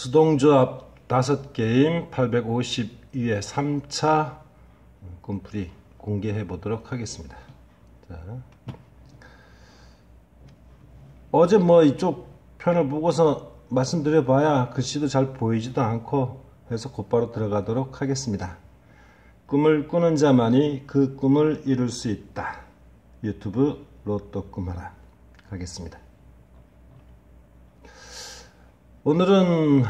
수동조합 5게임 852회 3차 꿈풀이 공개해 보도록 하겠습니다. 자, 어제 이쪽 편을 보고서 말씀드려 봐야 글씨도 잘 보이지도 않고 해서 곧바로 들어가도록 하겠습니다. 꿈을 꾸는 자만이 그 꿈을 이룰 수 있다. 유튜브 로또 꿈하라 가겠습니다. 오늘은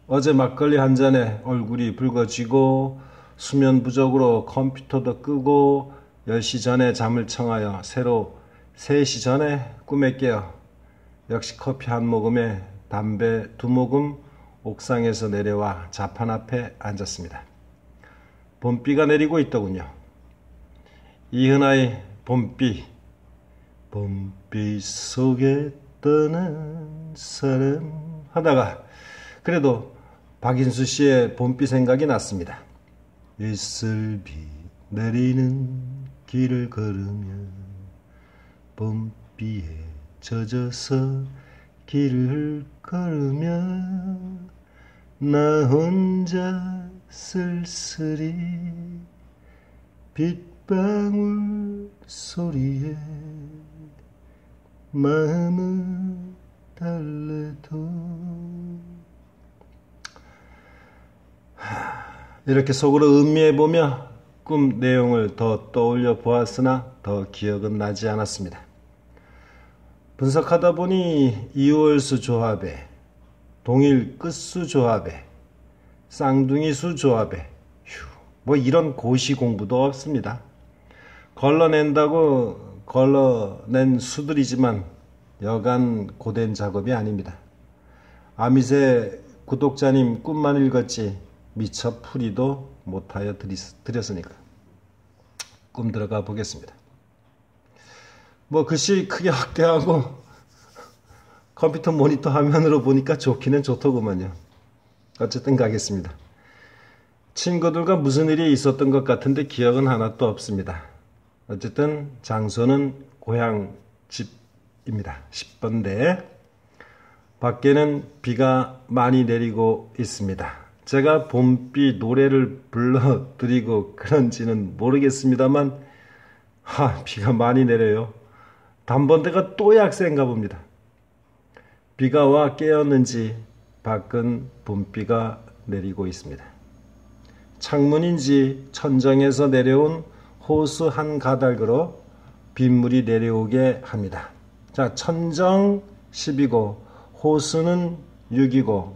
어제 막걸리 한 잔에 얼굴이 붉어지고 수면 부족으로 컴퓨터도 끄고 10시 전에 잠을 청하여 새로 3시 전에 꿈에 깨어 역시 커피 한 모금에 담배 2모금 옥상에서 내려와 자판 앞에 앉았습니다. 봄비가 내리고 있더군요. 이은하의 봄비 속에 떠난 사람 하다가 그래도 박인수 씨의 봄비 생각이 났습니다. 이슬비 내리는 길을 걸으며 봄비에 젖어서 길을 걸으며 나 혼자 쓸쓸히 빗방울 소리에 마음은 달래도 이렇게 속으로 음미해보며 꿈 내용을 더 떠올려 보았으나 더 기억은 나지 않았습니다. 분석하다 보니 이월수 조합에 동일 끝수 조합에 쌍둥이수 조합에 이런 고시 공부도 없습니다. 걸러낸다고 걸러낸 수들이지만 여간 고된 작업이 아닙니다. 아미새 구독자님 꿈만 읽었지 미처 풀이도 못하여 드렸으니까 꿈 들어가 보겠습니다. 글씨 크게 확대하고 컴퓨터 모니터 화면으로 보니까 좋기는 좋더구만요. 어쨌든 가겠습니다. 친구들과 무슨 일이 있었던 것 같은데 기억은 하나도 없습니다. 어쨌든 장소는 고향 집입니다. 10번대. 밖에는 비가 많이 내리고 있습니다. 제가 봄비 노래를 불러드리고 그런지는 모르겠습니다만 비가 많이 내려요. 단번대가 또 약세인가 봅니다. 비가 와 깨었는지 밖은 봄비가 내리고 있습니다. 창문인지 천정에서 내려온 호수 한 가닥으로 빗물이 내려오게 합니다. 자, 천정 10이고 호수는 6이고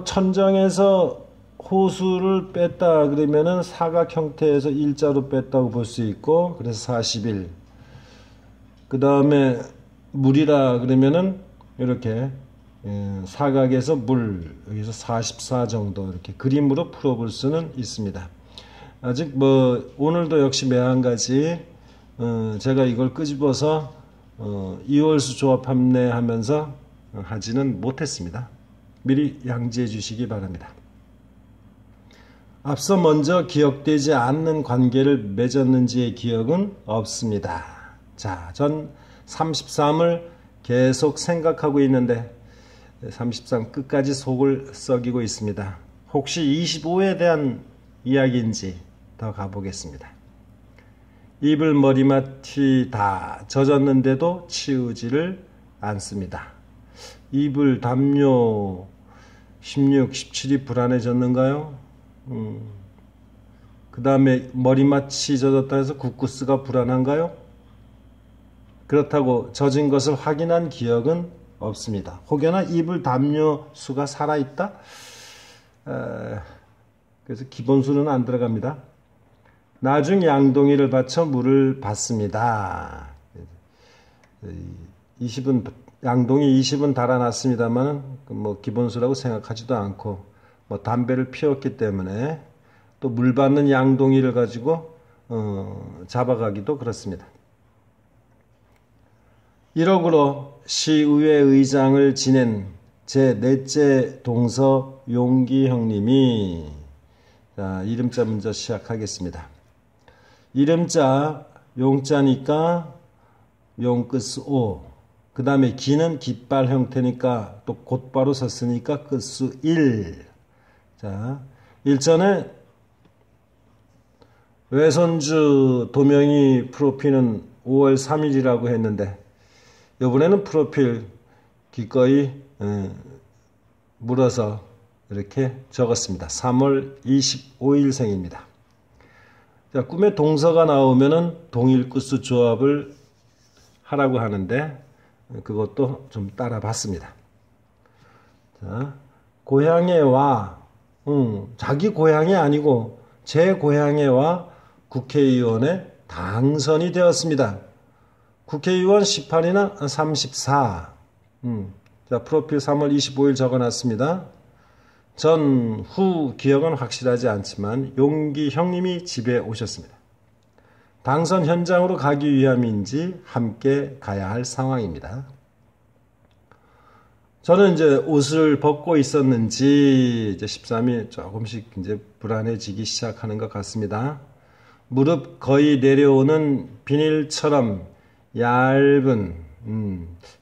천정에서 호수를 뺐다 그러면은 사각 형태에서 일자로 뺐다고 볼 수 있고 그래서 41. 그 다음에 물이라 그러면은 이렇게 사각에서 물 여기서 44 정도 이렇게 그림으로 풀어볼 수는 있습니다. 아직 오늘도 역시 매한가지 제가 이걸 끄집어서 이월수 조합 판매하면서 하지는 못했습니다. 미리 양지해 주시기 바랍니다. 앞서 먼저 기억되지 않는 관계를 맺었는지의 기억은 없습니다. 자, 전 33을 계속 생각하고 있는데 33 끝까지 속을 썩이고 있습니다. 혹시 25에 대한 이야기인지 더 가보겠습니다. 이불 머리맡이 다 젖었는데도 치우지를 않습니다. 이불 담요 16, 17이 불안해졌는가요? 그 다음에 머리맡이 젖었다 해서 국구스가 불안한가요? 그렇다고 젖은 것을 확인한 기억은 없습니다. 혹여나 이불 담요 수가 살아있다? 그래서 기본수는 안 들어갑니다. 나중 양동이를 받쳐 물을 받습니다. 20은 양동이 20은 달아났습니다만 기본수라고 생각하지도 않고 담배를 피웠기 때문에 또 물 받는 양동이를 가지고 잡아가기도 그렇습니다. 1억으로 시의회 의장을 지낸 제 넷째 동서 용기 형님이 이름자 먼저 시작하겠습니다. 이름자 용자니까 용끝 오 그 다음에 기는 깃발 형태니까 또 곧바로 섰으니까 끝수 1. 자, 일전에 외손주 도명이 프로필은 5월 3일이라고 했는데 이번에는 프로필 기꺼이 물어서 이렇게 적었습니다. 3월 25일생입니다. 자, 꿈에 동서가 나오면은 동일 끝수 조합을 하라고 하는데 그것도 좀 따라봤습니다. 자, 고향에 와, 자기 고향이 아니고 제 고향에 와 국회의원에 당선이 되었습니다. 국회의원 18이나 34. 자, 프로필 3월 25일 적어놨습니다. 전, 후 기억은 확실하지 않지만 용기 형님이 집에 오셨습니다. 당선 현장으로 가기 위함인지 함께 가야 할 상황입니다. 저는 이제 옷을 벗고 있었는지 이제 13일 조금씩 이제 불안해지기 시작하는 것 같습니다. 무릎 거의 내려오는 비닐처럼 얇은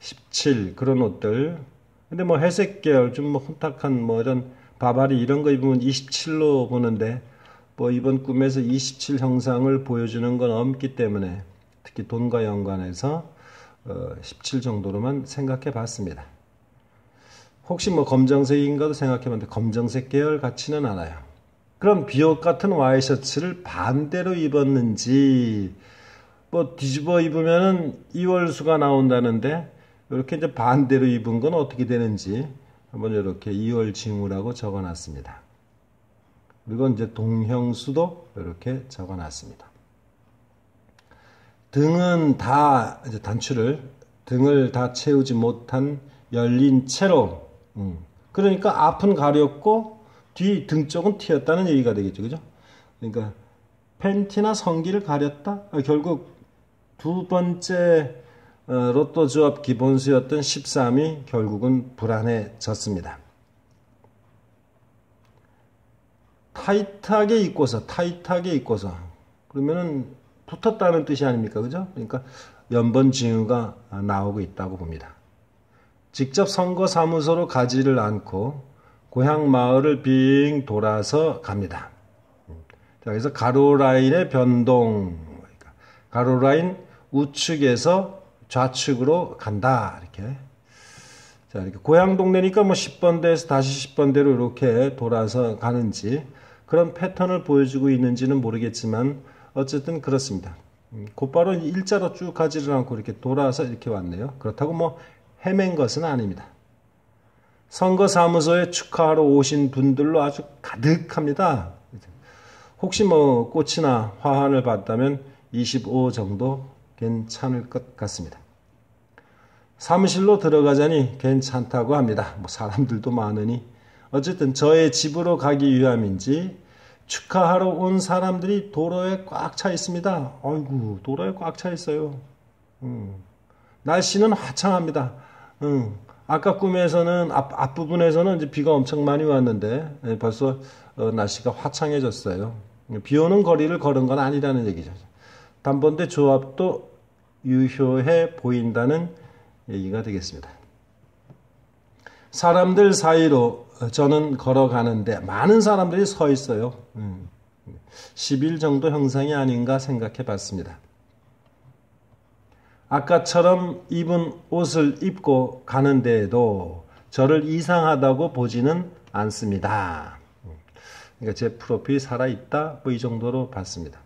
17 그런 옷들. 근데 뭐 회색 계열 좀 뭐 혼탁한 뭐 이런 바바리 이런 거 입으면 27로 보는데 뭐 이번 꿈에서 27 형상을 보여주는 건 없기 때문에 특히 돈과 연관해서 17 정도로만 생각해 봤습니다. 혹시 뭐 검정색인가도 생각해 봤는데 검정색 계열 같지는 않아요. 그럼 비옷 같은 와이셔츠를 반대로 입었는지 뭐 뒤집어 입으면은 이월수가 나온다는데 이렇게 이제 반대로 입은 건 어떻게 되는지 한번 이렇게 이월징후라고 적어놨습니다. 그리고 이제 동형수도 이렇게 적어놨습니다. 등은 다 이제 단추를 등을 다 채우지 못한 열린 채로 그러니까 앞은 가렸고 뒤 등 쪽은 튀었다는 얘기가 되겠죠, 그죠? 그러니까 팬티나 성기를 가렸다. 결국 두 번째 로또 조합 기본수였던 13이 결국은 불안해졌습니다. 타이트하게 입고서 그러면은 붙었다는 뜻이 아닙니까? 그죠? 그러니까 연번 징후가 나오고 있다고 봅니다. 직접 선거사무소로 가지를 않고 고향 마을을 빙 돌아서 갑니다. 자, 그래서 가로라인의 변동, 가로라인 우측에서 좌측으로 간다. 이렇게. 자, 이렇게 고향 동네니까 뭐 10번대에서 다시 10번대로 이렇게 돌아서 가는지 그런 패턴을 보여주고 있는지는 모르겠지만 어쨌든 그렇습니다. 곧바로 일자로 쭉 가지를 않고 이렇게 돌아서 이렇게 왔네요. 그렇다고 뭐 헤맨 것은 아닙니다. 선거사무소에 축하하러 오신 분들로 아주 가득합니다. 혹시 뭐 꽃이나 화환을 봤다면 25 정도 괜찮을 것 같습니다. 사무실로 들어가자니 괜찮다고 합니다. 뭐 사람들도 많으니 어쨌든 저의 집으로 가기 위함인지 축하하러 온 사람들이 도로에 꽉 차 있습니다. 아이고, 도로에 꽉 차 있어요. 날씨는 화창합니다. 아까 꿈에서는 앞부분에서는 이제 비가 엄청 많이 왔는데 벌써 날씨가 화창해졌어요. 비 오는 거리를 걸은 건 아니라는 얘기죠. 단번대 조합도 유효해 보인다는 얘기가 되겠습니다. 사람들 사이로 저는 걸어가는데 많은 사람들이 서 있어요. 10일 정도 형상이 아닌가 생각해 봤습니다. 아까처럼 입은 옷을 입고 가는데도 저를 이상하다고 보지는 않습니다. 그러니까 제 프로필이 살아있다 뭐 이 정도로 봤습니다.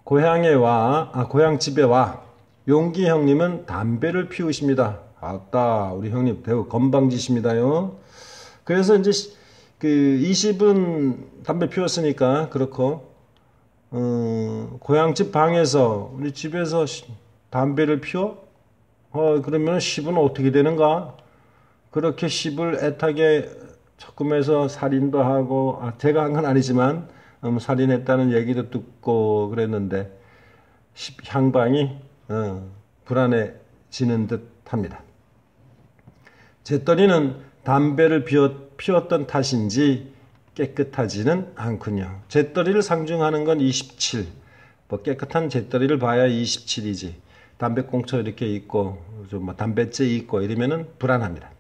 고향 집에 와 용기 형님은 담배를 피우십니다. 아따, 우리 형님 대우 건방지십니다요. 그래서 이제 그 20은 담배 피웠으니까 그렇고 고향집 방에서 우리 집에서 담배를 피워? 그러면 10은 어떻게 되는가? 그렇게 10을 애타게 적금해서 살인도 하고 제가 한 건 아니지만 살인했다는 얘기도 듣고 그랬는데 10 향방이 불안해지는 듯 합니다. 재떨이는 담배를 피웠던 탓인지 깨끗하지는 않군요. 재떨이를 상징하는 건 27. 뭐 깨끗한 재떨이를 봐야 27이지. 담배꽁초 이렇게 있고 좀 뭐 담배째 있고 이러면은 불안합니다.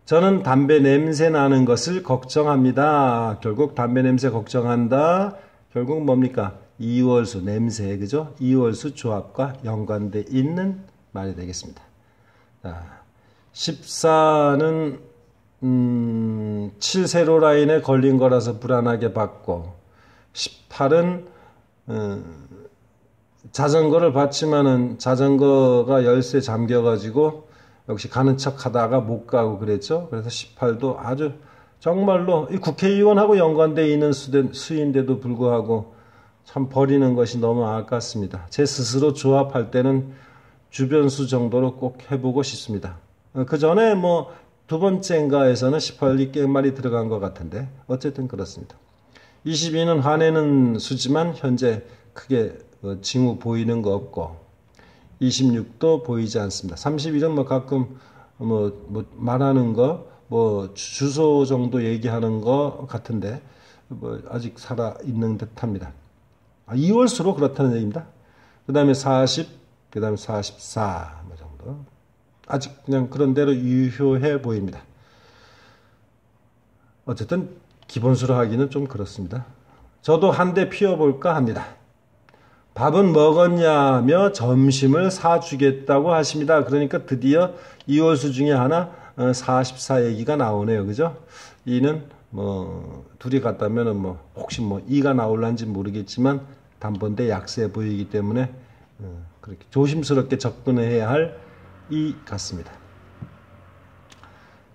저는 담배 냄새 나는 것을 걱정합니다. 결국 담배 냄새 걱정한다. 결국 뭡니까? 이월수 냄새, 그죠? 이월수 조합과 연관되어 있는 말이 되겠습니다. 자, 14는 7세로 라인에 걸린 거라서 불안하게 봤고, 18은 자전거를 봤지만은 자전거가 열쇠 잠겨가지고 역시 가는 척 하다가 못 가고 그랬죠. 그래서 18도 아주 정말로 이 국회의원하고 연관되어 있는 수인데도 불구하고 참 버리는 것이 너무 아깝습니다. 제 스스로 조합할 때는 주변수 정도로 꼭 해보고 싶습니다. 그 전에 뭐 두 번째인가에서는 18이 꽤 많이 들어간 것 같은데 어쨌든 그렇습니다. 22는 화내는 수지만 현재 크게 징후 보이는 거 없고 26도 보이지 않습니다. 31은 뭐 가끔 뭐 말하는 거 뭐 주소 정도 얘기하는 거 같은데 뭐 아직 살아 있는 듯합니다. 2월수로 그렇다는 얘기입니다. 그 다음에 40, 그 다음에 44 뭐 정도. 아직 그냥 그런 대로 유효해 보입니다. 어쨌든 기본수로 하기는 좀 그렇습니다. 저도 한 대 피워볼까 합니다. 밥은 먹었냐며 점심을 사주겠다고 하십니다. 그러니까 드디어 2월수 중에 하나 44 얘기가 나오네요. 그죠? 이는 뭐 둘이 같다면은 뭐 혹시 뭐 2가 나올란지 모르겠지만 단번대 약세 보이기 때문에 그렇게 조심스럽게 접근해야 할 이 같습니다.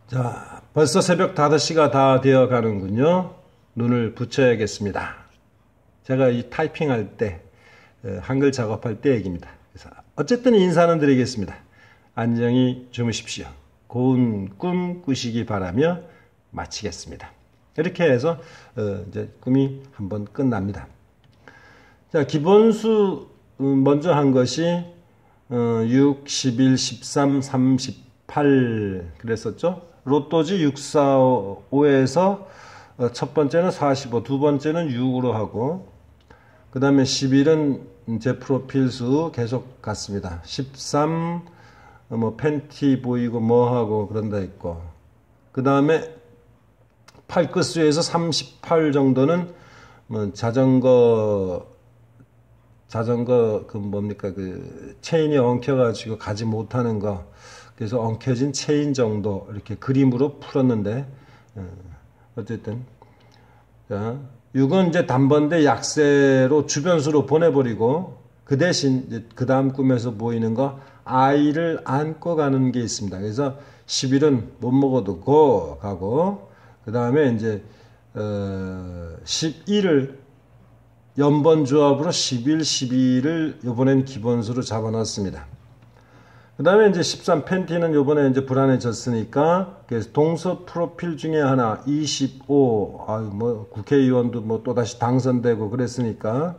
자, 벌써 새벽 5시가 다 되어 가는군요. 눈을 붙여야겠습니다. 제가 이 타이핑할 때 한글 작업할 때 얘기입니다. 그래서 어쨌든 인사는 드리겠습니다. 안녕히 주무십시오. 고운 꿈 꾸시기 바라며 마치겠습니다. 이렇게 해서 이제 꿈이 한번 끝납니다. 자, 기본수 먼저 한 것이 6, 11, 13, 38 그랬었죠. 로또지 6, 4, 5에서 첫 번째는 45, 두 번째는 6으로 하고 그 다음에 11은 제 프로필수 계속 갔습니다. 13, 뭐 팬티 보이고 뭐 하고 그런다 했고 그 다음에 8끝수에서 38 정도는 뭐 자전거 그 뭡니까 그 체인이 엉켜가지고 가지 못하는 거 그래서 엉켜진 체인 정도 이렇게 그림으로 풀었는데 어쨌든 자 6은 이제 단번대 약세로 주변수로 보내버리고 그 대신 이제 그 다음 꿈에서 보이는 거 아이를 안고 가는 게 있습니다. 그래서 11은 못 먹어도 고 가고 그 다음에 이제 11을 연번 조합으로 11, 12를 요번엔 기본수로 잡아놨습니다. 그 다음에 이제 13 팬티는 요번에 이제 불안해졌으니까 그래서 동서 프로필 중에 하나 25 뭐 국회의원도 뭐 또다시 당선되고 그랬으니까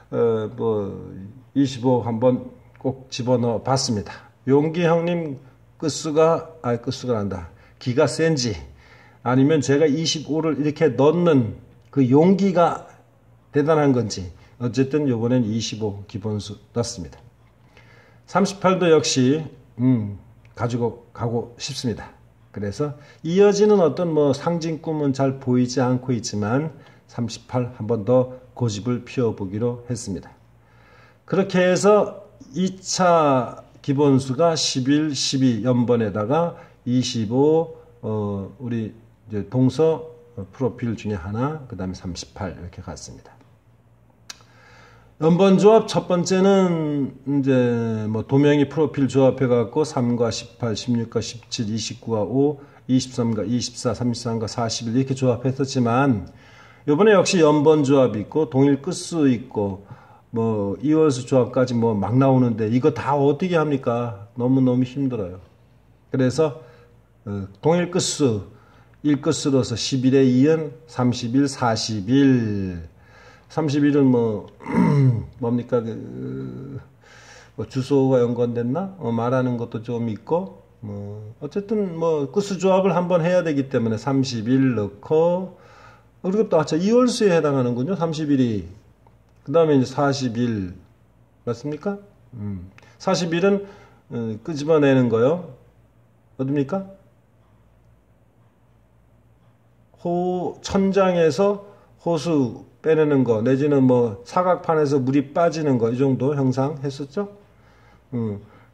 뭐 25 한번 꼭 집어넣어 봤습니다. 용기 형님 끝수가 난다. 기가 센지 아니면 제가 25를 이렇게 넣는 그 용기가 대단한 건지 어쨌든 요번엔 25 기본수 넣습니다. 38도 역시 가지고 가고 싶습니다. 그래서 이어지는 어떤 뭐 상징 꿈은 잘 보이지 않고 있지만 38 한 번 더 고집을 피워보기로 했습니다. 그렇게 해서 2차 기본수가 11, 12 연번에다가 25 우리 이제 동서 프로필 중에 하나 그 다음에 38 이렇게 갔습니다. 연번 조합 첫 번째는 이제 뭐 도명이 프로필 조합해 갖고 3과 18, 16과 17, 29와 5, 23과 24, 33과 41 이렇게 조합했었지만 이번에 역시 연번 조합이 있고 동일 끝수 있고 뭐 이월수 조합까지 뭐 막 나오는데 이거 다 어떻게 합니까? 너무너무 힘들어요. 그래서 동일 끝수 1끝수로서 11에 이은 31, 41 31은 뭐 뭡니까 뭐 주소가 연관됐나 말하는 것도 좀 있고 뭐 어쨌든 뭐 끝수 조합을 한번 해야 되기 때문에 31 넣고 그리고 또 이월수에 해당하는군요. 31이 그 다음에 이제 41 맞습니까? 41은 끄집어내는 거요. 어딥니까? 천장에서 호수 빼내는 거, 내지는 뭐 사각판에서 물이 빠지는 거, 이 정도 형상 했었죠?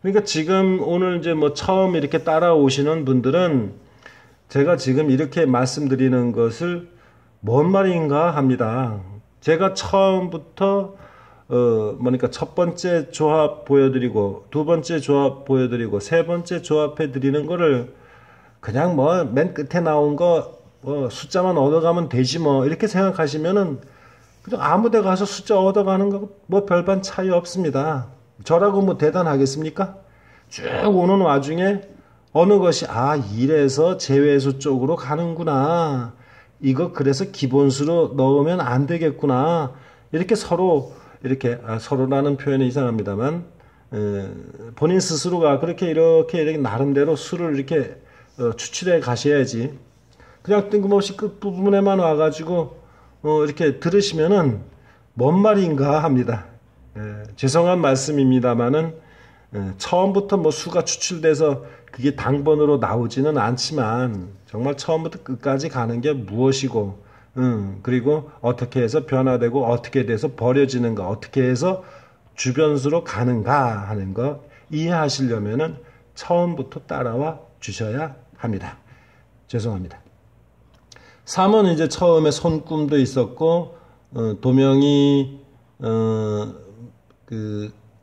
그러니까 지금 오늘 이제 뭐 처음 이렇게 따라오시는 분들은 제가 지금 이렇게 말씀드리는 것을 뭔 말인가 합니다. 제가 처음부터 뭐니까 첫 번째 조합 보여드리고 두 번째 조합 보여드리고 세 번째 조합해 드리는 거를 그냥 뭐 맨 끝에 나온 거 뭐 숫자만 얻어가면 되지 뭐 이렇게 생각하시면은 그냥 아무 데 가서 숫자 얻어가는 거 뭐 별반 차이 없습니다. 저라고 뭐 대단하겠습니까? 쭉 오는 와중에 어느 것이 이래서 제외수 쪽으로 가는구나. 이거 그래서 기본수로 넣으면 안 되겠구나. 이렇게 서로 이렇게 서로라는 표현이 이상합니다만 본인 스스로가 이렇게 나름대로 수를 이렇게 추출해 가셔야지. 그냥 뜬금없이 끝부분에만 와가지고 이렇게 들으시면은 뭔 말인가 합니다. 죄송한 말씀입니다만은 처음부터 뭐 수가 추출돼서 그게 당번으로 나오지는 않지만 정말 처음부터 끝까지 가는 게 무엇이고 그리고 어떻게 해서 변화되고 어떻게 돼서 버려지는가 어떻게 해서 주변수로 가는가 하는 거 이해하시려면은 처음부터 따라와 주셔야 합니다. 죄송합니다. 3은 이제 처음에 손꿈도 있었고 도명이 5월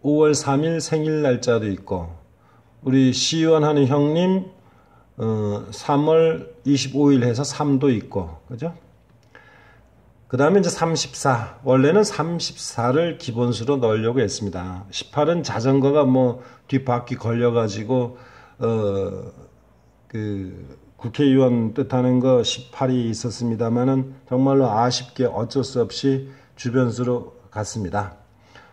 3일 생일 날짜도 있고 우리 시연하는 형님 3월 25일 해서 3도 있고 그죠? 그 다음에 이제 34 원래는 34를 기본수로 넣으려고 했습니다. 18은 자전거가 뭐 뒷바퀴 걸려가지고 국회의원 뜻하는 거 18이 있었습니다만은 정말로 아쉽게 어쩔 수 없이 주변수로 갔습니다.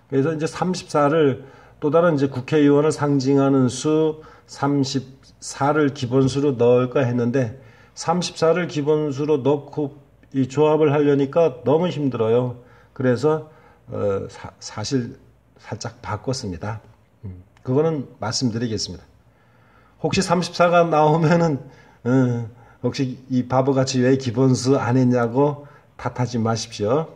그래서 이제 34를 또 다른 이제 국회의원을 상징하는 수 34를 기본수로 넣을까 했는데 34를 기본수로 넣고 이 조합을 하려니까 너무 힘들어요. 그래서 사실 살짝 바꿨습니다. 그거는 말씀드리겠습니다. 혹시 34가 나오면은 혹시 이 바보같이 왜 기본수 안 했냐고 탓하지 마십시오.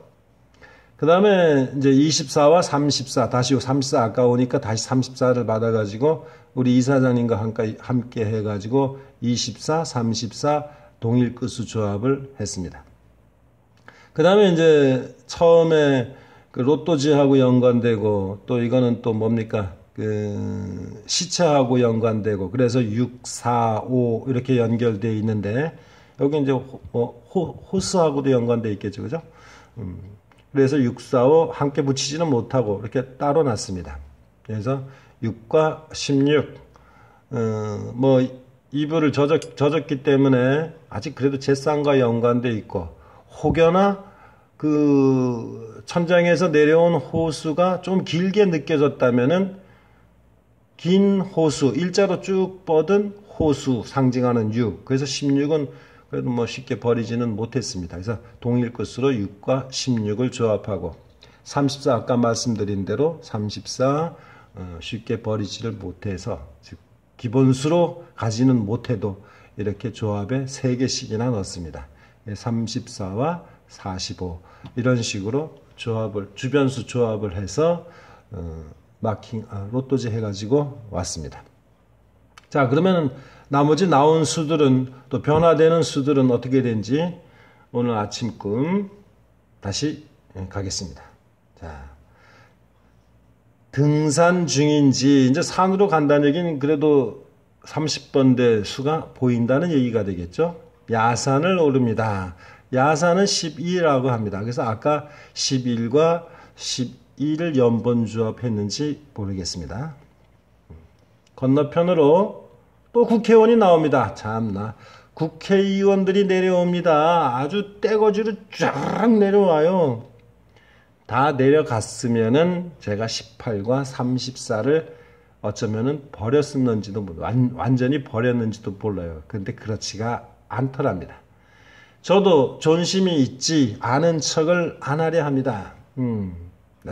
그 다음에 이제 24와 34 다시 34 아까우니까 다시 34를 받아가지고 우리 이사장님과 함께 해가지고 24, 34 동일 끝수 조합을 했습니다. 그 다음에 이제 처음에 그 로또지하고 연관되고 또 이거는 또 뭡니까? 시차하고 연관되고 그래서 6, 4, 5 이렇게 연결되어 있는데 여기 이제 호수하고도 연관되어 있겠죠. 그죠? 그래서 6, 4, 5 함께 붙이지는 못하고 이렇게 따로 놨습니다. 그래서 6과 16 뭐 이불을 젖었기 때문에 아직 그래도 제쌍과 연관되어 있고 혹여나 그 천장에서 내려온 호수가 좀 길게 느껴졌다면은 긴 호수, 일자로 쭉 뻗은 호수 상징하는 6. 그래서 16은 그래도 뭐 쉽게 버리지는 못했습니다. 그래서 동일 끝으로 6과 16을 조합하고 34 아까 말씀드린 대로 34 쉽게 버리지를 못해서 즉 기본수로 가지는 못해도 이렇게 조합에 3개씩이나 넣습니다. 34와 45 이런 식으로 조합을 주변수 조합을 해서 로또지 해가지고 왔습니다. 자, 그러면 나머지 나온 수들은 또 변화되는 수들은 어떻게 된지 오늘 아침 꿈 다시 가겠습니다. 자, 등산 중인지 이제 산으로 간다는 얘기는 그래도 30번대 수가 보인다는 얘기가 되겠죠. 야산을 오릅니다. 야산은 12라고 합니다. 그래서 아까 11과 12를 연번조합했는지 모르겠습니다. 건너편으로 또 국회의원이 나옵니다. 참나. 국회의원들이 내려옵니다. 아주 떼거지로 쫙 내려와요. 다 내려갔으면은 제가 18과 34를 어쩌면은 버렸었는지도 완전히 버렸는지도 몰라요. 근데 그렇지가 않더랍니다. 저도 존심이 있지 않은 척을 안 하려 합니다.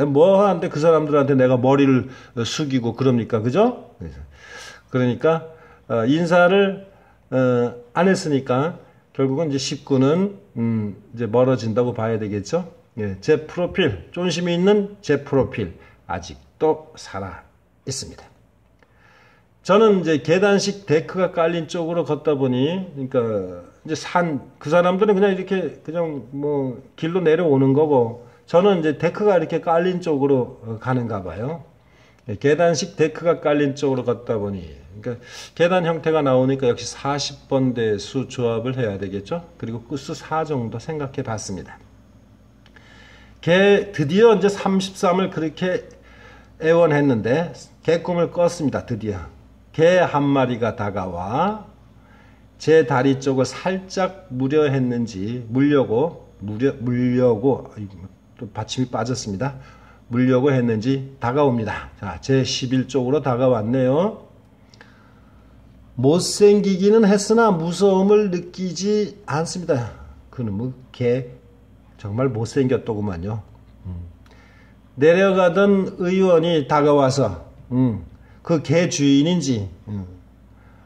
뭐 하는데 그 사람들한테 내가 머리를 숙이고 그럽니까? 그죠? 그러니까 인사를 안 했으니까 결국은 이제 19는 이제 멀어진다고 봐야 되겠죠? 예, 제 프로필, 쫀심이 있는 제 프로필 아직도 살아 있습니다. 저는 이제 계단식 데크가 깔린 쪽으로 걷다 보니, 그러니까 이제 그 사람들은 그냥 이렇게 그냥 뭐 길로 내려오는 거고, 저는 이제 데크가 이렇게 깔린 쪽으로 가는가 봐요. 계단식 데크가 깔린 쪽으로 걷다 보니, 그러니까 계단 형태가 나오니까 역시 40번대 수 조합을 해야 되겠죠. 그리고 끝수 4 정도 생각해 봤습니다. 드디어 이제 33을 그렇게 애원했는데 개 꿈을 꿨습니다. 드디어 개 한 마리가 다가와 제 다리 쪽을 살짝 물려고 또 받침이 빠졌습니다. 물려고 했는지 다가옵니다. 자, 제 11쪽으로 다가왔네요. 못생기기는 했으나 무서움을 느끼지 않습니다. 그놈의 개 정말 못생겼더구만요. 내려가던 의원이 다가와서 그 개 주인인지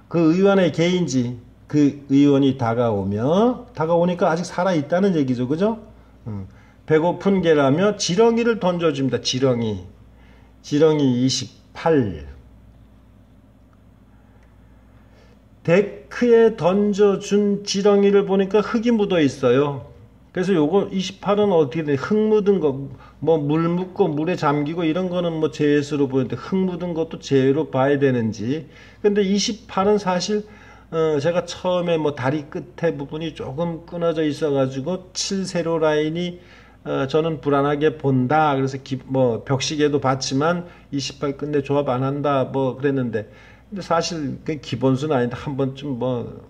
그 의원의 개인지 그 의원이 다가오니까 아직 살아있다는 얘기죠. 그죠? 배고픈 개라며 지렁이를 던져줍니다. 지렁이 28. 데크에 던져준 지렁이를 보니까 흙이 묻어 있어요. 그래서 요거 28은 어떻게 돼? 흙 묻은 거, 뭐 물 묻고 물에 잠기고 이런 거는 뭐 재수로 보이는데 흙 묻은 것도 재로 봐야 되는지. 근데 28은 사실 제가 처음에 뭐 다리 끝에 부분이 조금 끊어져 있어가지고 7세로 라인이 저는 불안하게 본다. 그래서 뭐 벽시계도 봤지만 28 끝내 조합 안 한다. 뭐 그랬는데. 근데 사실 그 기본수는 아닌데 한 번쯤 뭐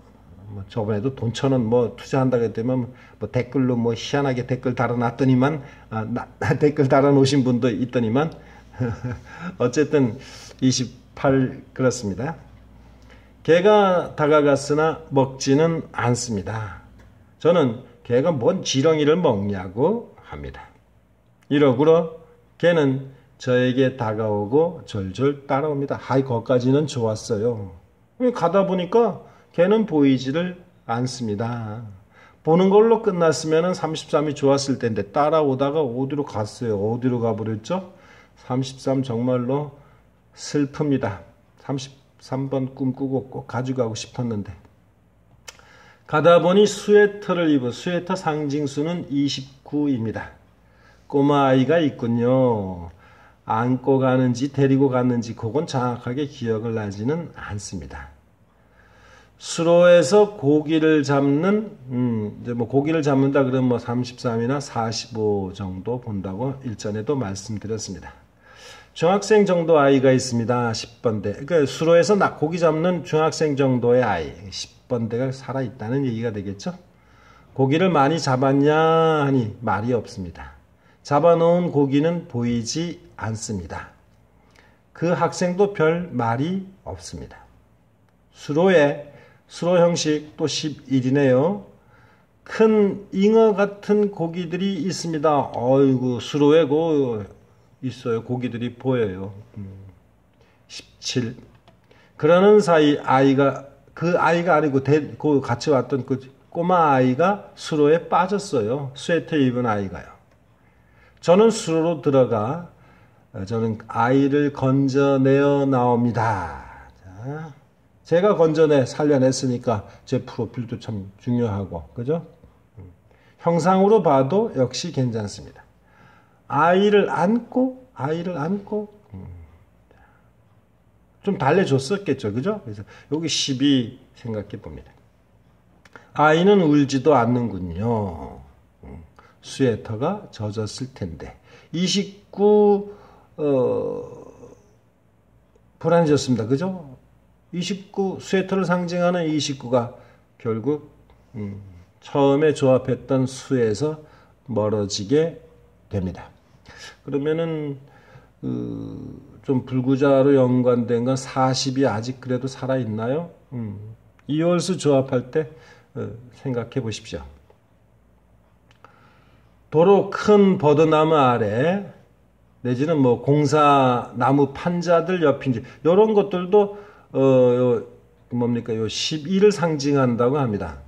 저번에도 돈 1,000원 뭐 투자한다고 했더니만 뭐 댓글로 뭐 희한하게 댓글 달아놨더니만 댓글 달아놓으신 분도 있더니만 어쨌든 28 그렇습니다. 개가 다가갔으나 먹지는 않습니다. 저는 개가 뭔 지렁이를 먹냐고 합니다. 이러고로 개는 저에게 다가오고 졸졸 따라옵니다. 하이, 거기까지는 좋았어요. 가다 보니까 걔는 보이지를 않습니다. 보는 걸로 끝났으면 33이 좋았을 텐데 따라오다가 어디로 갔어요? 어디로 가버렸죠? 33 정말로 슬픕니다. 33번 꿈꾸고 꼭 가져가고 싶었는데. 가다 보니 스웨터를 입은 스웨터 상징수는 29입니다. 꼬마 아이가 있군요. 안고 가는지 데리고 갔는지 그건 정확하게 기억을 나지는 않습니다. 수로에서 고기를 잡는 이제 뭐 고기를 잡는다 그러면 뭐 33이나 45 정도 본다고 일전에도 말씀드렸습니다. 중학생 정도 아이가 있습니다. 10번대. 그러니까 수로에서 고기 잡는 중학생 정도의 아이 10번대가 살아 있다는 얘기가 되겠죠. 고기를 많이 잡았냐 하니 말이 없습니다. 잡아놓은 고기는 보이지 않습니다. 그 학생도 별 말이 없습니다. 수로 형식 또 11이네요. 큰 잉어 같은 고기들이 있습니다. 어이구, 수로에 있어요. 고기들이 보여요. 17. 그러는 사이 그 아이가 아니고 같이 왔던 그 꼬마 아이가 수로에 빠졌어요. 스웨터 입은 아이가요. 저는 수로로 들어가 저는 아이를 건져내어 나옵니다. 자, 제가 살려냈으니까 제 프로필도 참 중요하고, 그죠? 형상으로 봐도 역시 괜찮습니다. 아이를 안고 좀 달래줬었겠죠, 그죠? 그래서 여기 12 생각해 봅니다. 아이는 울지도 않는군요. 스웨터가 젖었을 텐데. 29 불안해졌습니다. 그죠? 29 스웨터를 상징하는 29가 결국 처음에 조합했던 수에서 멀어지게 됩니다. 그러면은 좀 불구자로 연관된 건 40이 아직 그래도 살아있나요? 이월수 조합할 때 생각해 보십시오. 도로 큰 버드나무 아래 내지는 뭐 공사 나무 판자들 옆인지 이런 것들도 요 뭡니까 요 12를 상징한다고 합니다.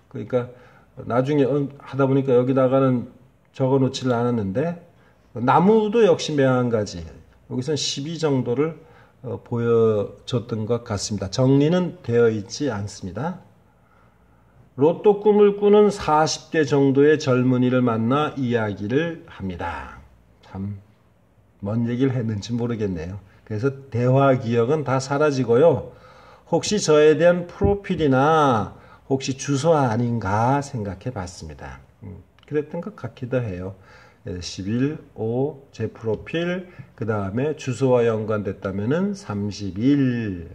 그러니까 나중에 하다 보니까 여기다가는 적어 놓지를 않았는데 나무도 역시 매한가지 여기서는 12 정도를 보여줬던 것 같습니다. 정리는 되어 있지 않습니다. 로또 꿈을 꾸는 40대 정도의 젊은이를 만나 이야기를 합니다. 참 뭔 얘기를 했는지 모르겠네요. 그래서 대화 기억은 다 사라지고요. 혹시 저에 대한 프로필이나 혹시 주소 아닌가 생각해 봤습니다. 그랬던 것 같기도 해요. 10일, 5, 제 프로필, 그 다음에 주소와 연관됐다면 30일.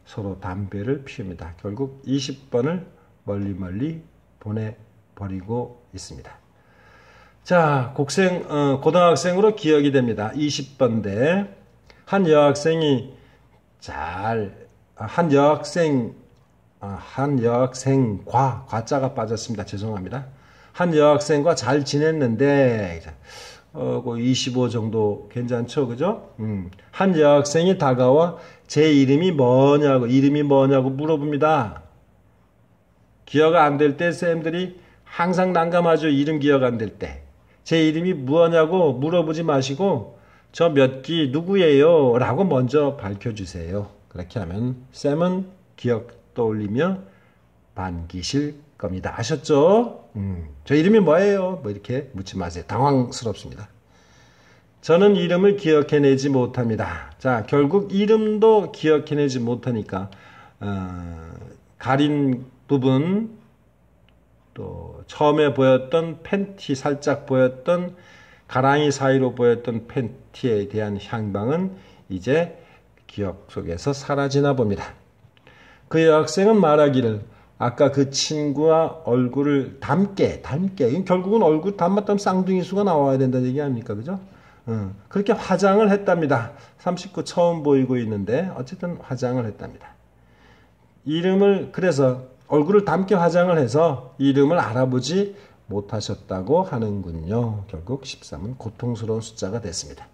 서로 담배를 피웁니다. 결국 20번을 멀리 보내버리고 있습니다. 자, 고등학생으로 기억이 됩니다. 20번대. 한 여학생과, 과자가 빠졌습니다. 죄송합니다. 한 여학생과 잘 지냈는데, 25 정도 괜찮죠? 그죠? 한 여학생이 다가와 제 이름이 뭐냐고 물어봅니다. 기억 안 될 때 쌤들이 항상 난감하죠. 이름 기억 안 될 때. 제 이름이 뭐냐고 물어보지 마시고 저 몇 기 누구예요? 라고 먼저 밝혀주세요. 그렇게 하면 쌤은 기억 떠올리며 반기실 겁니다. 아셨죠? 저 이름이 뭐예요? 뭐 이렇게 묻지 마세요. 당황스럽습니다. 저는 이름을 기억해내지 못합니다. 자, 결국 이름도 기억해내지 못하니까 가린 부분 또 처음에 보였던 팬티 살짝 보였던 가랑이 사이로 보였던 팬티에 대한 향방은 이제 기억 속에서 사라지나 봅니다. 그 여학생은 말하기를 아까 그 친구와 얼굴을 닮게 결국은 얼굴 닮았다면 쌍둥이 수가 나와야 된다는 얘기 아닙니까? 그죠? 그렇게 화장을 했답니다. 39 처음 보이고 있는데 어쨌든 화장을 했답니다. 그래서 얼굴을 닮게 화장을 해서 이름을 알아보지 못하셨다고 하는군요. 결국 13은 고통스러운 숫자가 됐습니다.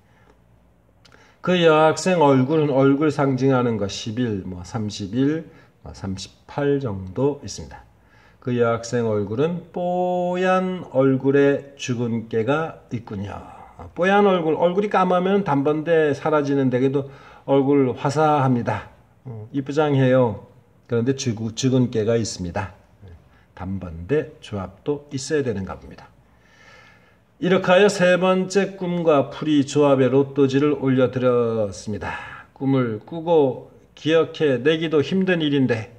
그 여학생 얼굴은 얼굴 상징하는 거 11, 31, 38 정도 있습니다. 그 여학생 얼굴은 뽀얀 얼굴에 주근깨가 있군요. 뽀얀 얼굴이 까마면 단번에 사라지는데 그래도 얼굴 화사합니다. 이쁘장해요. 그런데 주근깨가 있습니다. 단번대 조합도 있어야 되는가 봅니다. 이렇게 하여 세 번째 꿈과 풀이 조합의 로또지를 올려드렸습니다. 꿈을 꾸고 기억해 내기도 힘든 일인데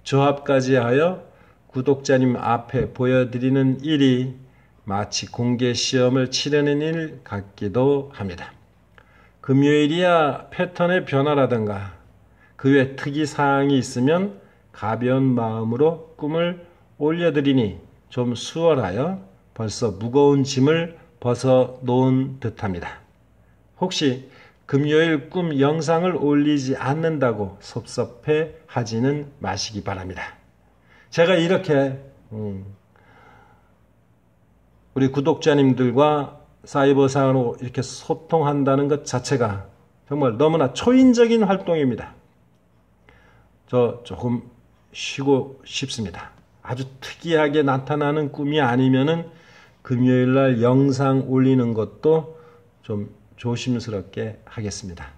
조합까지 하여 구독자님 앞에 보여드리는 일이 마치 공개 시험을 치르는 일 같기도 합니다. 금요일이야 패턴의 변화라든가 그 외 특이사항이 있으면 가벼운 마음으로 꿈을 올려드리니 좀 수월하여 벌써 무거운 짐을 벗어놓은 듯합니다. 혹시 금요일 꿈 영상을 올리지 않는다고 섭섭해 하지는 마시기 바랍니다. 제가 이렇게 우리 구독자님들과 사이버상으로 이렇게 소통한다는 것 자체가 정말 너무나 초인적인 활동입니다. 저 조금 쉬고 싶습니다. 아주 특이하게 나타나는 꿈이 아니면은 금요일날 영상 올리는 것도 좀 조심스럽게 하겠습니다.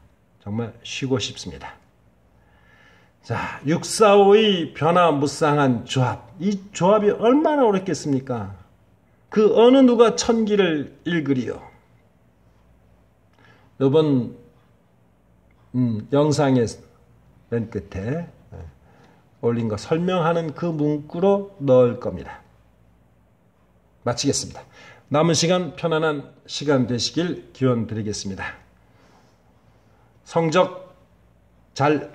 정말 쉬고 싶습니다. 자, 645의 변화무쌍한 조합. 이 조합이 얼마나 어렵겠습니까? 그 어느 누가 천기를 읽으리요. 이번 영상의 맨 끝에 올린 거 설명하는 그 문구로 넣을 겁니다. 마치겠습니다. 남은 시간 편안한 시간 되시길 기원 드리겠습니다. 성적 잘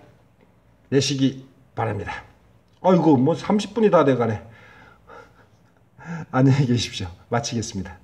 내시기 바랍니다. 아이고 30분이 다 돼가네. 안녕히 계십시오. 마치겠습니다.